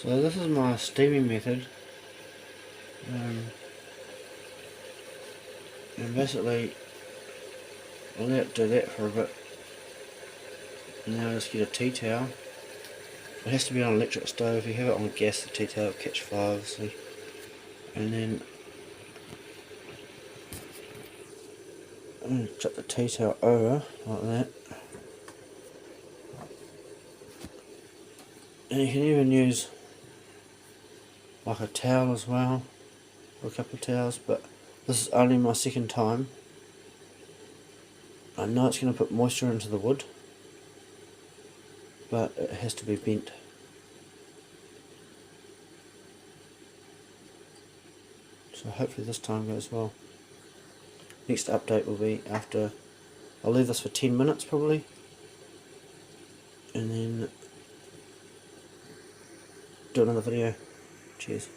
So this is my steaming method, and basically I'll let it do that for a bit, and then I'll just get a tea towel. It has to be on an electric stove. If you have it on gas, the tea towel will catch fire obviously, and then I'm going to chuck the tea towel over like that. And you can even use like a towel as well, or a couple of towels, but this is only my second time. I know it's going to put moisture into the wood, but it has to be bent. So hopefully this time goes well. Next update will be after, I'll leave this for 10 minutes probably, and then do another video. Cheers.